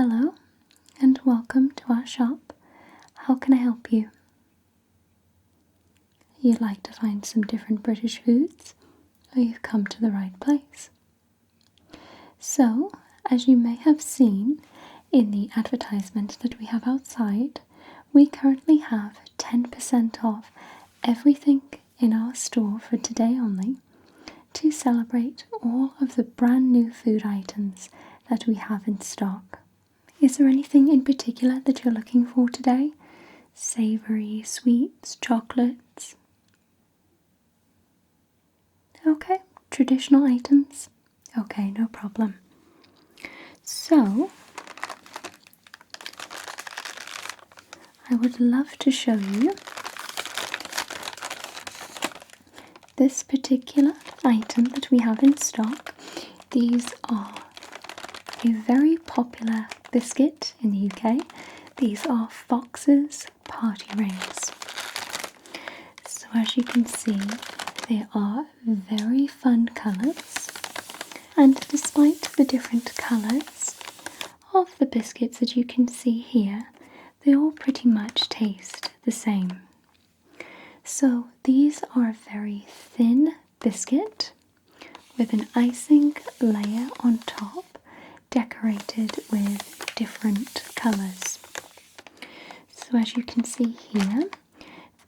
Hello and welcome to our shop. How can I help you? You'd like to find some different British foods? Or you've come to the right place. So, as you may have seen in the advertisement that we have outside, we currently have 10% off everything in our store for today only to celebrate all of the brand new food items that we have in stock. Is there anything in particular that you're looking for today? Savoury, sweets, chocolates? Okay, traditional items? Okay, no problem. So, I would love to show you this particular item that we have in stock. These are a very popular biscuit in the UK. These are Fox's Party Rings. So as you can see, they are very fun colours, and despite the different colours of the biscuits that you can see here, they all pretty much taste the same. So these are a very thin biscuit with an icing layer on top, decorated with different colours. So as you can see here,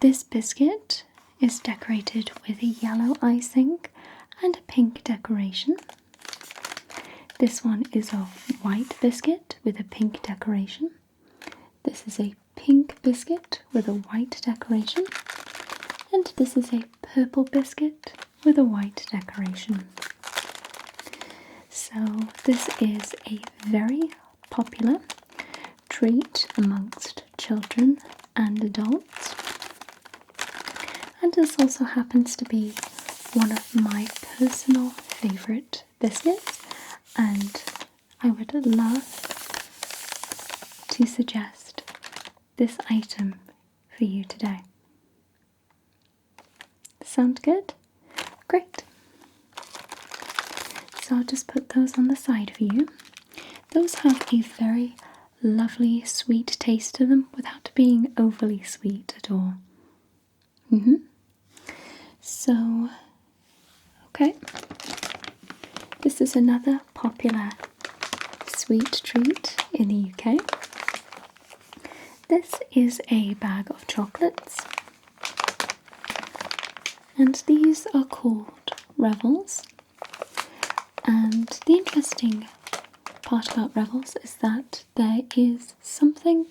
this biscuit is decorated with a yellow icing and a pink decoration. This one is a white biscuit with a pink decoration. This is a pink biscuit with a white decoration. And this is a purple biscuit with a white decoration. So this is a very popular treat amongst children and adults. And this also happens to be one of my personal favourite biscuits, and I would love to suggest this item for you today. Sound good? Great. So I'll just put those on the side for you. Those have a very lovely sweet taste to them without being overly sweet at all. So, okay. This is another popular sweet treat in the UK. This is a bag of chocolates. And these are called Revels. And the interesting part about Revels is that there is something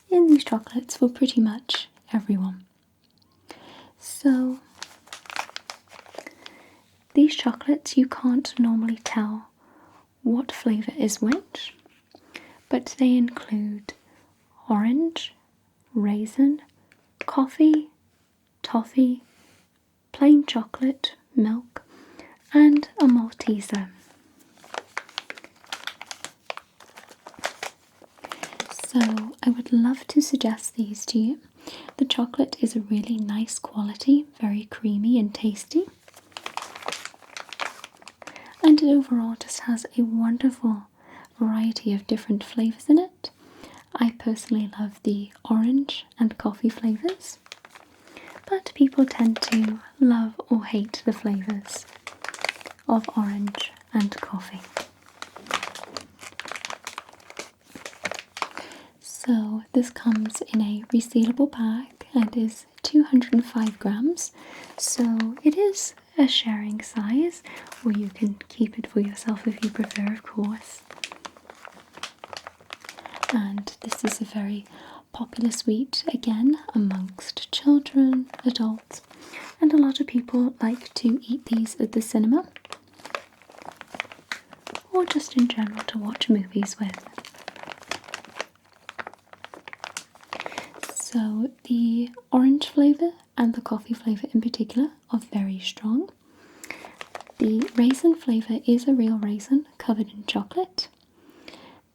in these chocolates for pretty much everyone. So, these chocolates, you can't normally tell what flavour is which, but they include orange, raisin, coffee, toffee, plain chocolate, milk, and a Malteser. So I would love to suggest these to you. The chocolate is a really nice quality, very creamy and tasty. And it overall just has a wonderful variety of different flavours in it. I personally love the orange and coffee flavours, but people tend to love or hate the flavours of orange and coffee. So this comes in a resealable bag and is 205 grams, so it is a sharing size, or you can keep it for yourself if you prefer, of course. And this is a very popular sweet, again, amongst children, adults, and a lot of people like to eat these at the cinema, or just in general to watch movies with. So the orange flavour and the coffee flavour in particular are very strong. The raisin flavour is a real raisin covered in chocolate.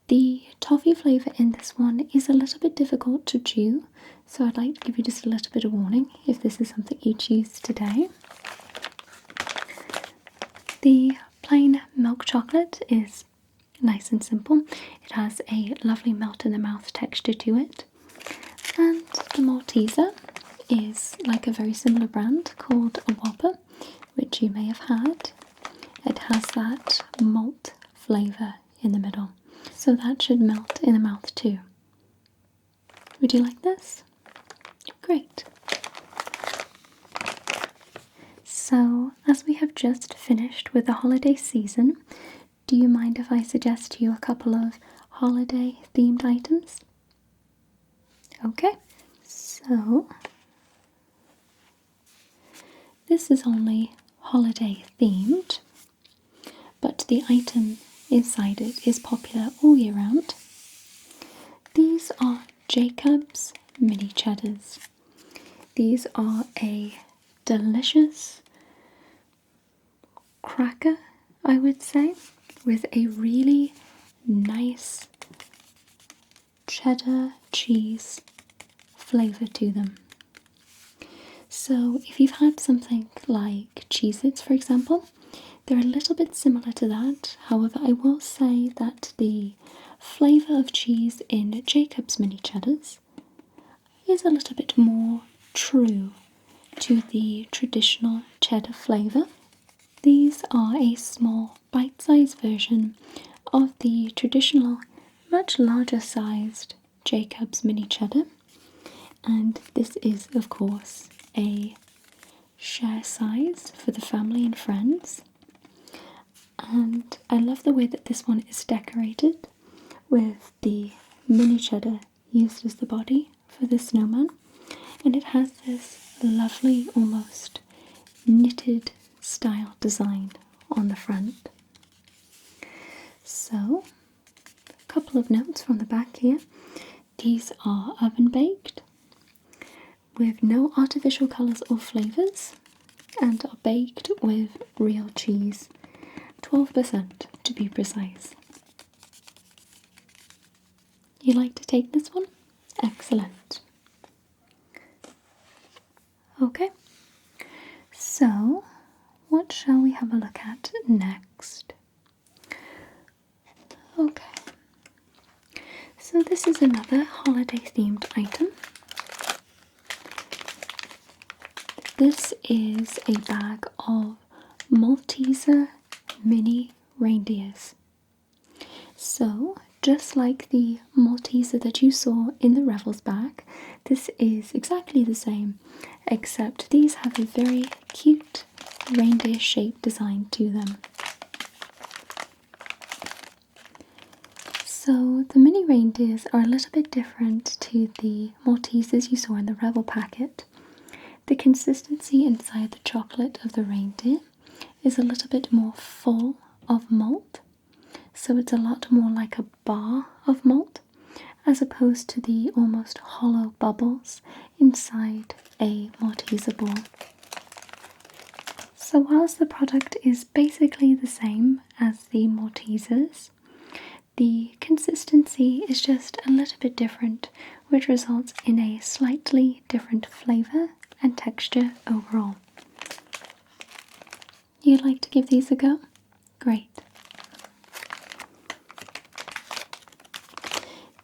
The toffee flavour in this one is a little bit difficult to chew, so I'd like to give you just a little bit of warning if this is something you choose today. The plain milk chocolate is nice and simple. It has a lovely melt in the mouth texture to it. And the Malteser is like a very similar brand called a Whopper, which you may have had. It has that malt flavour in the middle, so that should melt in the mouth too. Would you like this? Great. So, as we have just finished with the holiday season, do you mind if I suggest to you a couple of holiday themed items? Okay, so this is only holiday themed, but the item inside it is popular all year round. These are Jacob's mini cheddars. These are a delicious cracker, I would say, with a really nice cheddar cheese flavour to them. So if you've had something like Cheez-Its, for example, they're a little bit similar to that. However, I will say that the flavour of cheese in Jacob's mini cheddars is a little bit more true to the traditional cheddar flavour. These are a small bite-sized version of the traditional, much larger sized Jacob's mini cheddar, and this is of course a share size for the family and friends. And I love the way that this one is decorated with the mini cheddar used as the body for the snowman, and it has this lovely almost knitted style design on the front. So, a couple of notes from the back here. These are oven baked with no artificial colours or flavours and are baked with real cheese, 12% to be precise. You like to take this one? Excellent. Okay, so what shall we have a look at next? Okay, so this is another holiday themed item. This is a bag of Malteser mini reindeers. So, just like the Malteser that you saw in the Revels bag, this is exactly the same, except these have a very cute reindeer shaped design to them. So the mini reindeers are a little bit different to the Maltesers you saw in the Revel packet. The consistency inside the chocolate of the reindeer is a little bit more full of malt, so it's a lot more like a bar of malt as opposed to the almost hollow bubbles inside a Malteser ball. So whilst the product is basically the same as the Maltesers, the consistency is just a little bit different, which results in a slightly different flavour and texture overall. You'd like to give these a go? Great.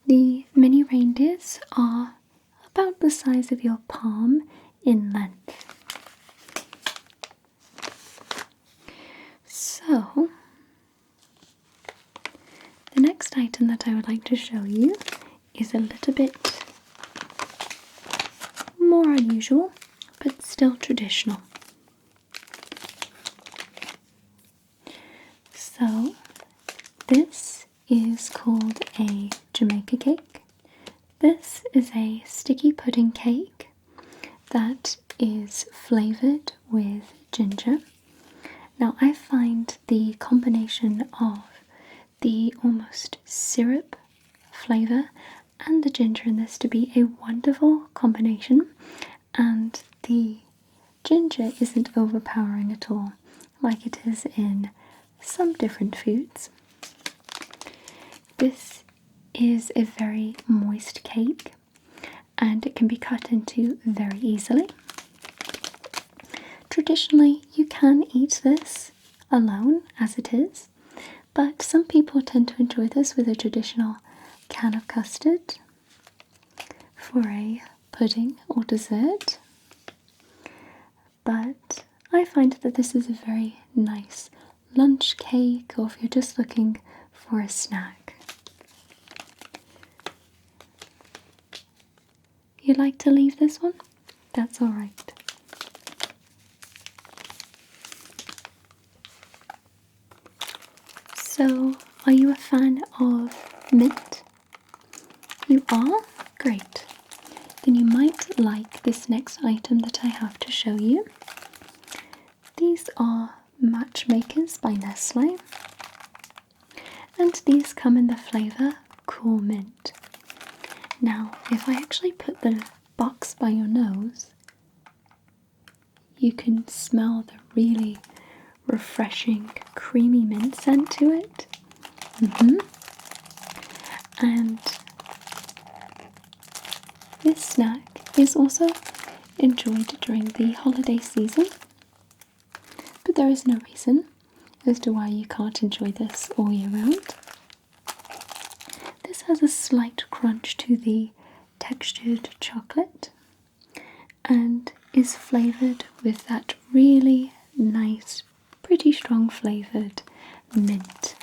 The mini reindeers are about the size of your palm in length. So, the next item that I would like to show you is a little bit more unusual, but still traditional. So, this is called a Jamaica Kick. This is a sticky pudding cake that is flavoured with ginger. Now, I find the combination of the almost syrup flavour and the ginger in this to be a wonderful combination, and the ginger isn't overpowering at all like it is in some different foods. This is a very moist cake and it can be cut into very easily. Traditionally, you can eat this alone as it is, but some people tend to enjoy this with a traditional can of custard for a pudding or dessert. But I find that this is a very nice lunch cake, or if you're just looking for a snack. You'd like to leave this one? That's alright. So, are you a fan of mint? You are? Great. Then you might like this next item that I have to show you. These are Matchmakers by Nestle, and these come in the flavour Cool Mint. Now, if I actually put the box by your nose, you can smell the really refreshing creamy mint scent to it. And this snack is also enjoyed during the holiday season, but there is no reason as to why you can't enjoy this all year round. This has a slight crunch to the textured chocolate and is flavoured with that really nice, pretty strong flavoured mint.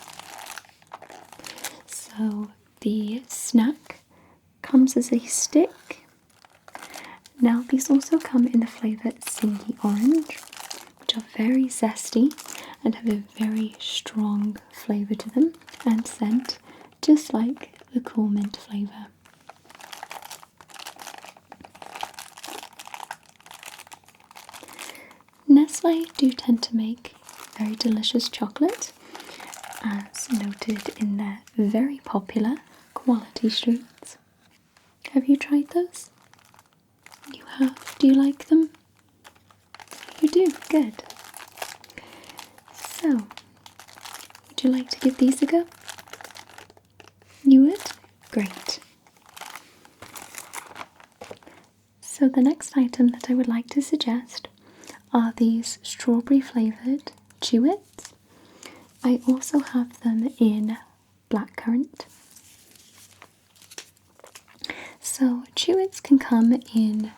So the snack comes as a stick. Now these also come in the flavour Singy Orange, which are very zesty and have a very strong flavour to them and scent, just like the Cool Mint flavour. Nestle do tend to make very delicious chocolate, as noted in their very popular quality streets. Have you tried those? You have. Do you like them? You do. Good. So, would you like to give these a go? You would? Great. So the next item that I would like to suggest are these strawberry flavoured Chewits. I also have them in blackcurrant. So Chewits can come in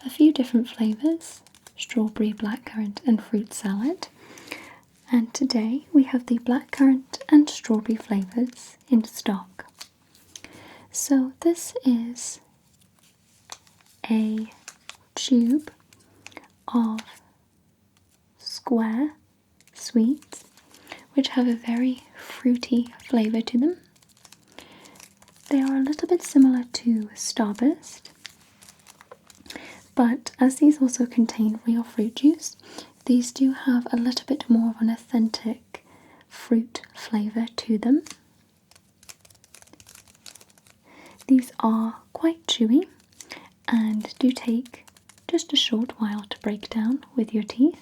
a few different flavours: strawberry, blackcurrant and fruit salad. And today we have the blackcurrant and strawberry flavours in stock. So this is a tube of square sweets which have a very fruity flavour to them. They are a little bit similar to Starburst, but as these also contain real fruit juice, these do have a little bit more of an authentic fruit flavour to them. These are quite chewy and do take just a short while to break down with your teeth,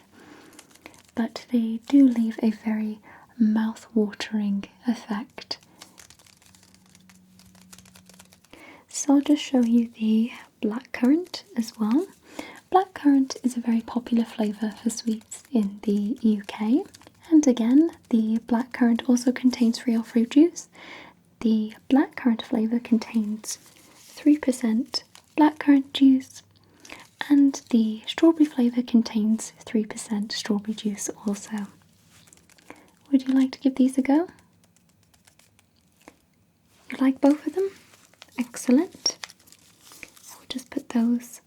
but they do leave a very mouth-watering effect. So I'll just show you the blackcurrant as well. Blackcurrant is a very popular flavour for sweets in the UK, and again the blackcurrant also contains real fruit juice. The blackcurrant flavour contains 3% blackcurrant juice, and the strawberry flavour contains 3% strawberry juice also. Would you like to give these a go? You like both of them? Excellent. I'll just put those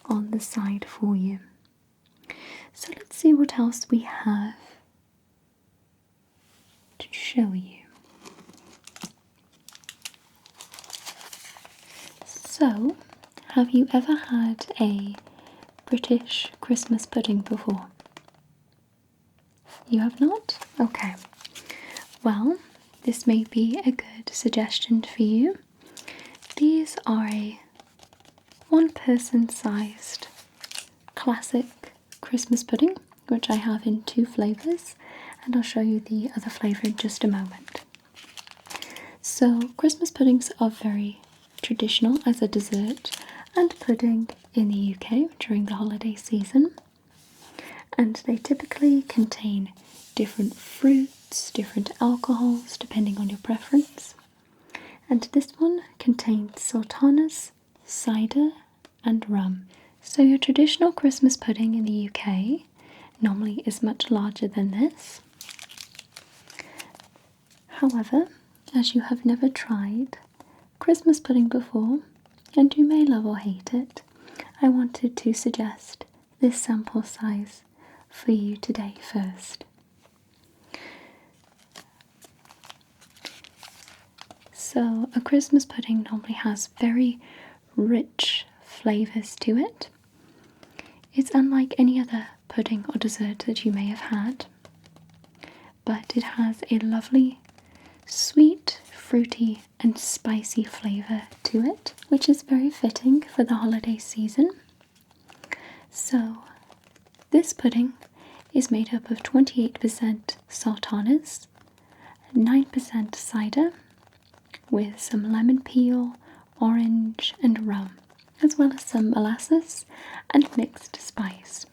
on the side for you. So let's see what else we have to show you. So, have you ever had a British Christmas pudding before? You have not? Okay. Well, this may be a good suggestion for you. These are a one-person sized classic Christmas pudding, which I have in 2 flavours, and I'll show you the other flavour in just a moment. So Christmas puddings are very traditional as a dessert and pudding in the UK during the holiday season, and they typically contain different fruits fruits, different alcohols, depending on your preference. And this one contains sultanas, cider, and rum. So your traditional Christmas pudding in the UK normally is much larger than this. However, as you have never tried Christmas pudding before, and you may love or hate it, I wanted to suggest this sample size for you today first. So a Christmas pudding normally has very rich flavours to it. It's unlike any other pudding or dessert that you may have had, but it has a lovely sweet, fruity and spicy flavour to it, which is very fitting for the holiday season. So this pudding is made up of 28% sultanas, 9% cider, with some lemon peel, orange and rum, as well as some molasses and mixed spice.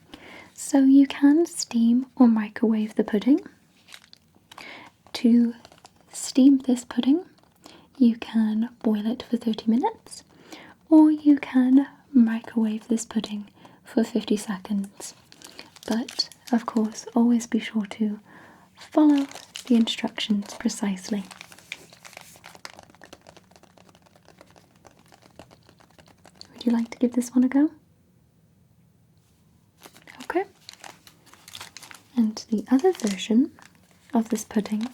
So you can steam or microwave the pudding. To steam this pudding, you can boil it for 30 minutes, or you can microwave this pudding for 50 seconds. But, of course, always be sure to follow the instructions precisely. Would you like to give this one a go? Okay. And the other version of this pudding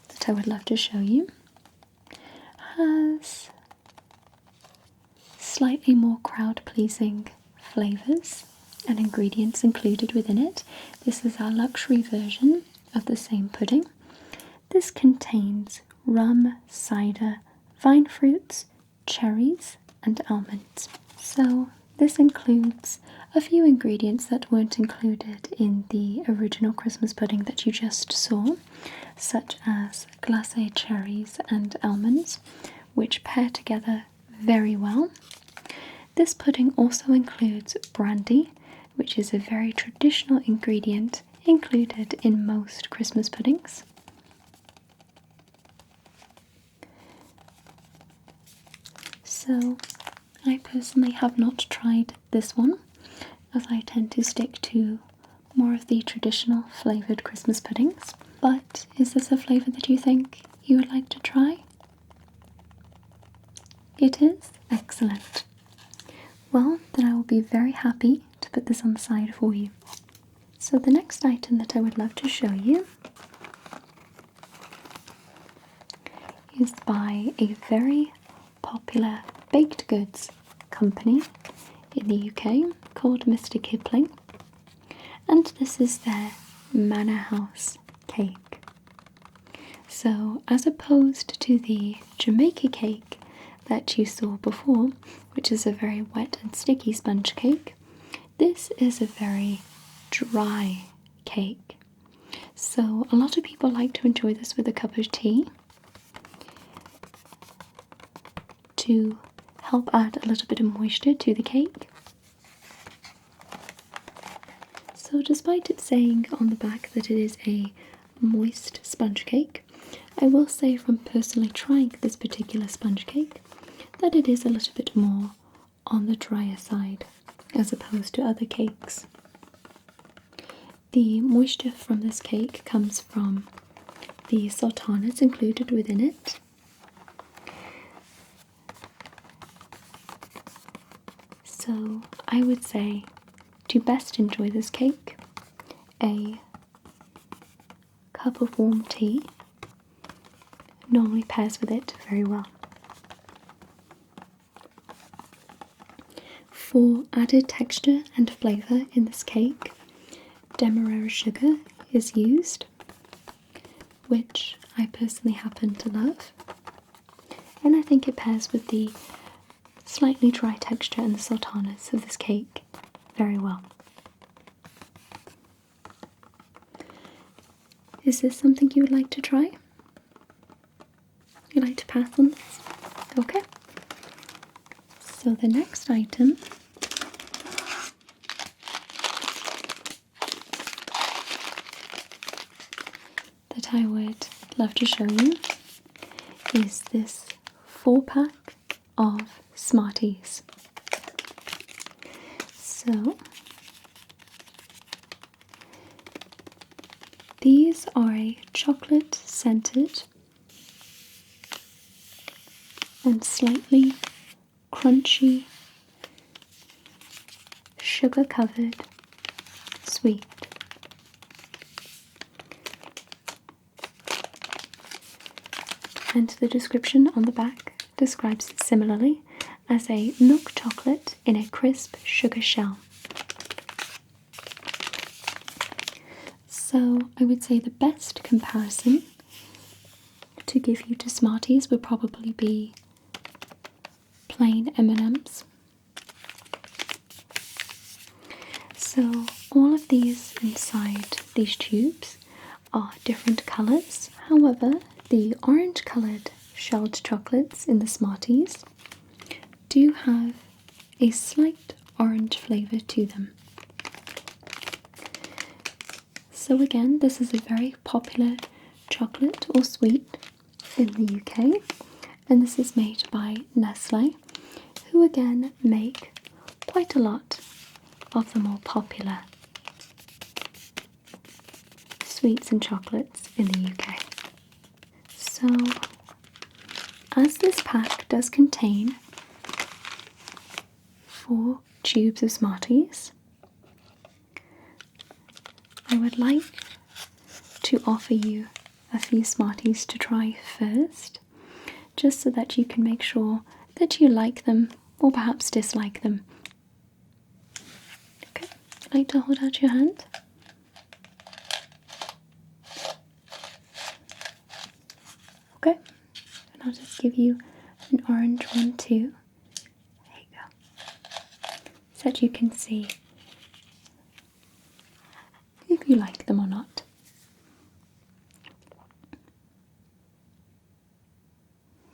that I would love to show you has slightly more crowd-pleasing flavours and ingredients included within it. This is our luxury version of the same pudding. This contains rum, cider, vine fruits, cherries and almonds. So this includes a few ingredients that weren't included in the original Christmas pudding that you just saw, such as glacé cherries and almonds, which pair together very well. This pudding also includes brandy, which is a very traditional ingredient included in most Christmas puddings. So I personally have not tried this one, as I tend to stick to more of the traditional flavoured Christmas puddings. But is this a flavour that you think you would like to try? It is? Excellent. Well, then I will be very happy to put this on the side for you. So the next item that I would love to show you is by a very popular baked goods company in the UK called Mr. Kipling, and this is their Manor House cake. So as opposed to the Jamaica cake that you saw before, which is a very wet and sticky sponge cake, this is a very dry cake. So a lot of people like to enjoy this with a cup of tea to help add a little bit of moisture to the cake. So despite it saying on the back that it is a moist sponge cake, I will say from personally trying this particular sponge cake that it is a little bit more on the drier side as opposed to other cakes. The moisture from this cake comes from the sultanas included within it. So I would say to best enjoy this cake, a cup of warm tea normally pairs with it very well. For added texture and flavour in this cake, demerara sugar is used, which I personally happen to love, and I think it pairs with the slightly dry texture and the sultanas of this cake very well. Is this something you would like to try? You'd like to pass on this? Okay. So the next item that that I would love to show you is this 4-pack of Smarties. So these are a chocolate scented and slightly crunchy, sugar covered sweet. And the description on the back describes it similarly as a milk chocolate in a crisp sugar shell. So I would say the best comparison to give you to Smarties would probably be plain M&Ms. So all of these inside these tubes are different colours. However, the orange coloured shelled chocolates in the Smarties do have a slight orange flavour to them. So again, this is a very popular chocolate or sweet in the UK, and this is made by Nestle, who again make quite a lot of the more popular sweets and chocolates in the UK. So, as this pack does contain 4 tubes of Smarties, I would like to offer you a few Smarties to try first, just so that you can make sure that you like them or perhaps dislike them. Okay, I'd like to hold out your hand. Okay, and I'll just give you an orange one too. There you go. So that you can see if you like them or not.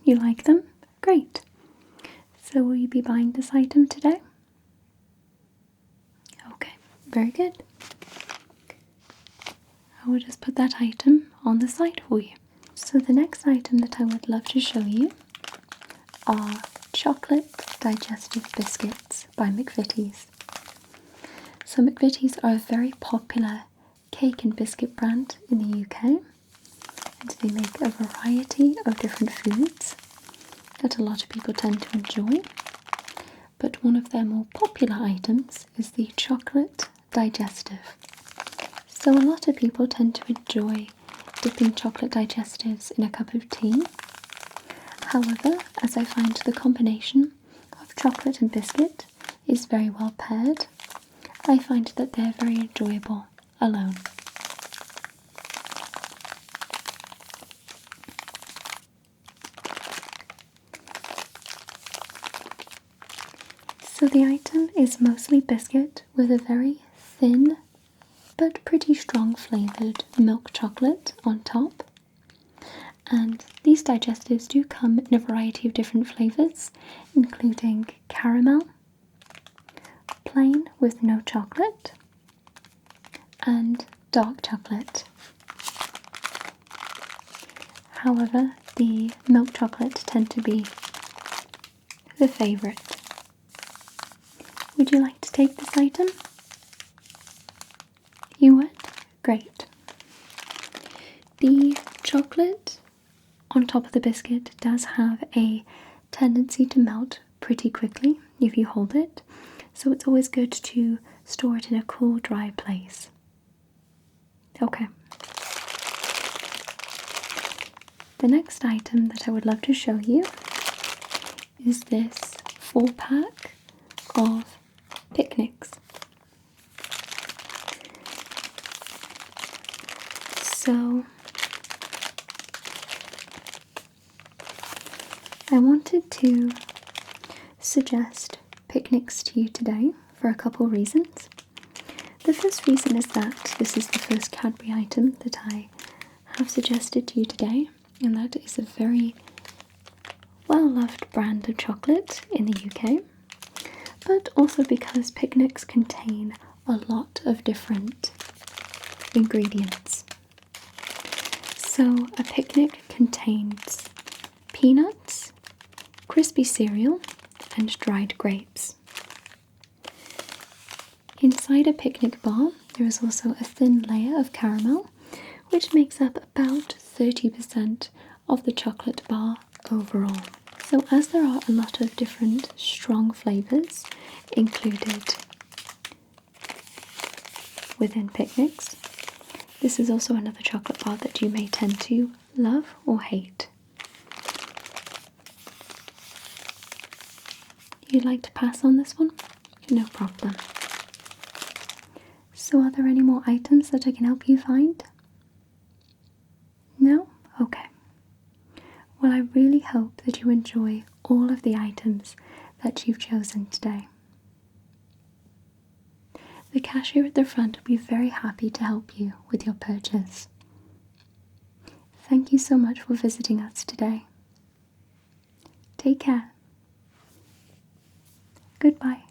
You like them? Great. So will you be buying this item today? Okay, very good. I will just put that item on the side for you. So the next item that I would love to show you are chocolate digestive biscuits by McVitie's. So McVitie's are a very popular cake and biscuit brand in the UK, and they make a variety of different foods that a lot of people tend to enjoy. But one of their more popular items is the chocolate digestive. So a lot of people tend to enjoy dipping chocolate digestives in a cup of tea. However, as I find the combination of chocolate and biscuit is very well paired, I find that they're very enjoyable alone. So the item is mostly biscuit with a very thin but pretty strong flavoured milk chocolate on top. And these digestives do come in a variety of different flavours, including caramel, plain with no chocolate, and dark chocolate. However, the milk chocolate tend to be the favourite. Would you like to take this item? You would? Great. The chocolate on top of the biscuit does have a tendency to melt pretty quickly if you hold it, so it's always good to store it in a cool, dry place. Okay. The next item that I would love to show you is this 4-pack of picnics. So I wanted to suggest picnics to you today for a couple reasons. The first reason is that this is the first Cadbury item that I have suggested to you today, and that is a very well-loved brand of chocolate in the UK, but also because picnics contain a lot of different ingredients. So So a picnic contains peanuts, crispy cereal, and dried grapes. Inside a picnic bar, there is also a thin layer of caramel, which makes up about 30% of the chocolate bar overall. So as there are a lot of different strong flavours included within picnics, this is also another chocolate bar that you may tend to love or hate. You'd like to pass on this one? No problem. So are there any more items that I can help you find? No? Okay. Well, I really hope that you enjoy all of the items that you've chosen today. The cashier at the front will be very happy to help you with your purchase. Thank you so much for visiting us today. Take care. Goodbye.